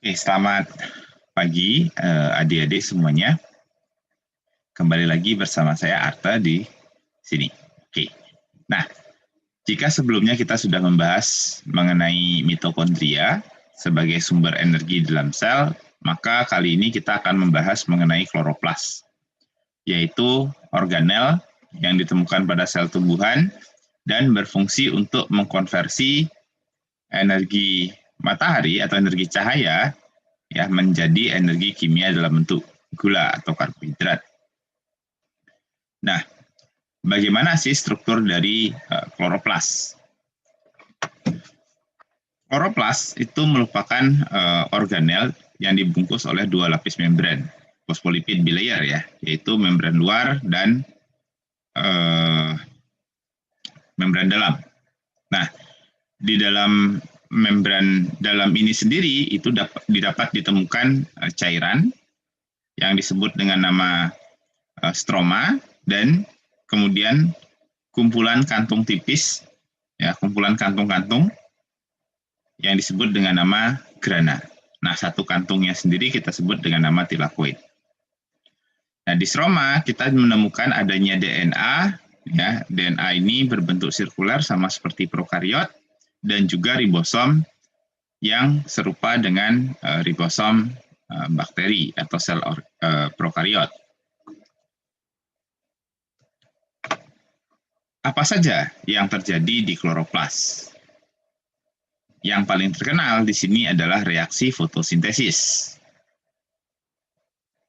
Oke, selamat pagi adik-adik semuanya. Kembali lagi bersama saya Arta di sini. Oke. Nah, jika sebelumnya kita sudah membahas mengenai mitokondria sebagai sumber energi dalam sel, maka kali ini kita akan membahas mengenai kloroplas, yaitu organel yang ditemukan pada sel tumbuhan dan berfungsi untuk mengkonversi energi matahari atau energi cahaya ya menjadi energi kimia dalam bentuk gula atau karbohidrat. Nah, bagaimana sih struktur dari kloroplas? Kloroplas itu merupakan organel yang dibungkus oleh dua lapis membran fosfolipid bilayer ya, yaitu membran luar dan membran dalam. Nah, di dalam membran dalam ini sendiri itu didapat ditemukan cairan yang disebut dengan nama stroma dan kemudian kumpulan kantung tipis, ya kumpulan kantung-kantung yang disebut dengan nama grana. Nah, satu kantungnya sendiri kita sebut dengan nama tilakoid. Nah, di stroma kita menemukan adanya DNA, ya DNA ini berbentuk sirkular sama seperti prokariot dan juga ribosom yang serupa dengan ribosom bakteri atau sel prokariot. Apa saja yang terjadi di kloroplas? Yang paling terkenal di sini adalah reaksi fotosintesis.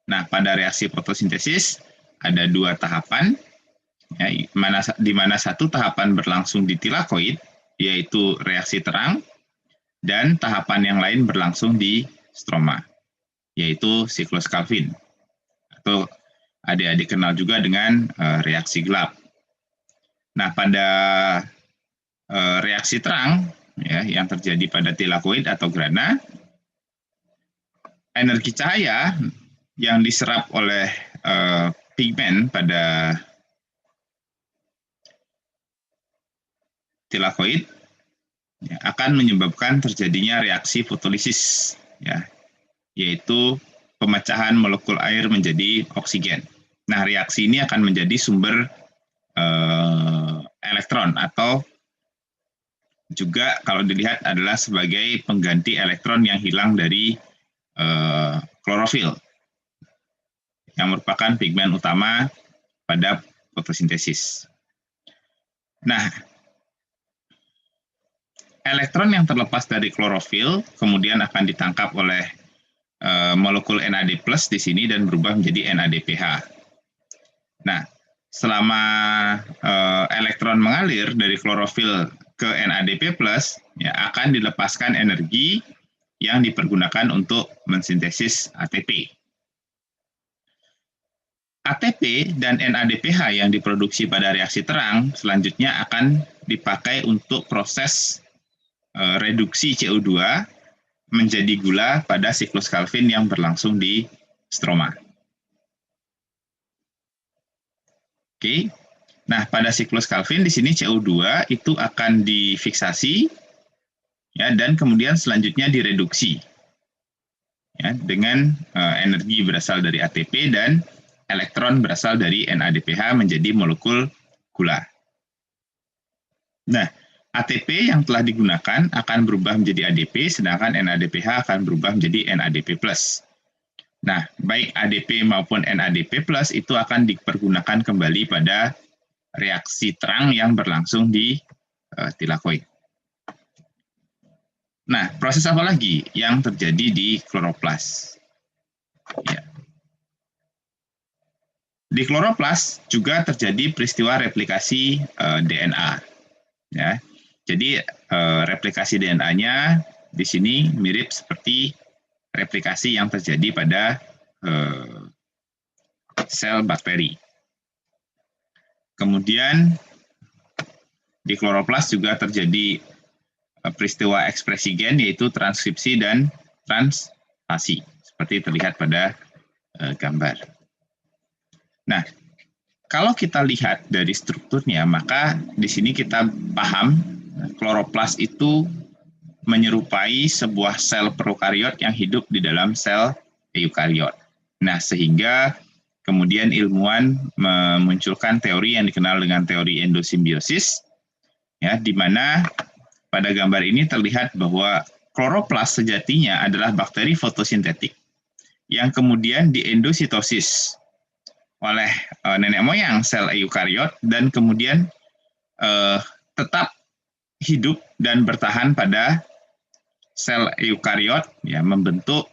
Nah, pada reaksi fotosintesis ada dua tahapan, ya, di mana satu tahapan berlangsung di tilakoid, yaitu reaksi terang, dan tahapan yang lain berlangsung di stroma, yaitu siklus Calvin, atau adik-adik kenal juga dengan reaksi gelap. Nah, pada reaksi terang ya, yang terjadi pada tilakoid atau grana, energi cahaya yang diserap oleh pigmen pada tilakoid ya, akan menyebabkan terjadinya reaksi fotolisis, ya, yaitu pemecahan molekul air menjadi oksigen. Nah, reaksi ini akan menjadi sumber elektron atau juga kalau dilihat adalah sebagai pengganti elektron yang hilang dari klorofil yang merupakan pigmen utama pada fotosintesis. Nah, elektron yang terlepas dari klorofil kemudian akan ditangkap oleh molekul NAD+ di sini dan berubah menjadi NADPH. Nah, selama elektron mengalir dari klorofil ke NADP+, ya akan dilepaskan energi yang dipergunakan untuk mensintesis ATP. ATP dan NADPH yang diproduksi pada reaksi terang selanjutnya akan dipakai untuk proses reduksi CO2 menjadi gula pada siklus Calvin yang berlangsung di stroma. Oke. Nah, pada siklus Calvin di sini CO2 itu akan difiksasi ya dan kemudian selanjutnya direduksi ya dengan energi berasal dari ATP dan elektron berasal dari NADPH menjadi molekul gula. Nah, ATP yang telah digunakan akan berubah menjadi ADP, sedangkan NADPH akan berubah menjadi NADP+. Nah, baik ADP maupun NADP+ itu akan dipergunakan kembali pada reaksi terang yang berlangsung di tilakoid. Nah, proses apa lagi yang terjadi di kloroplas? Ya. Di kloroplas juga terjadi peristiwa replikasi DNA. Ya. Jadi replikasi DNA-nya di sini mirip seperti replikasi yang terjadi pada sel bakteri. Kemudian di kloroplas juga terjadi peristiwa ekspresi gen, yaitu transkripsi dan translasi, seperti terlihat pada gambar. Nah, kalau kita lihat dari strukturnya, maka di sini kita paham kloroplas itu menyerupai sebuah sel prokariot yang hidup di dalam sel eukariot. Nah, sehingga kemudian ilmuwan memunculkan teori yang dikenal dengan teori endosimbiosis, ya, di mana pada gambar ini terlihat bahwa kloroplas sejatinya adalah bakteri fotosintetik yang kemudian diendositosis oleh nenek moyang sel eukariot dan kemudian tetap hidup dan bertahan pada sel eukariot, ya, membentuk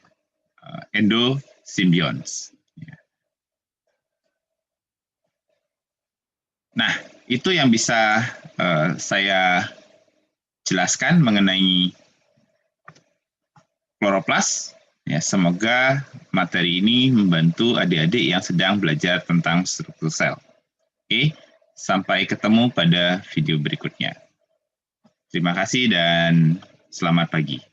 endosimbionts. Nah, itu yang bisa saya jelaskan mengenai kloroplas. Ya, semoga materi ini membantu adik-adik yang sedang belajar tentang struktur sel. Oke, sampai ketemu pada video berikutnya. Terima kasih dan selamat pagi.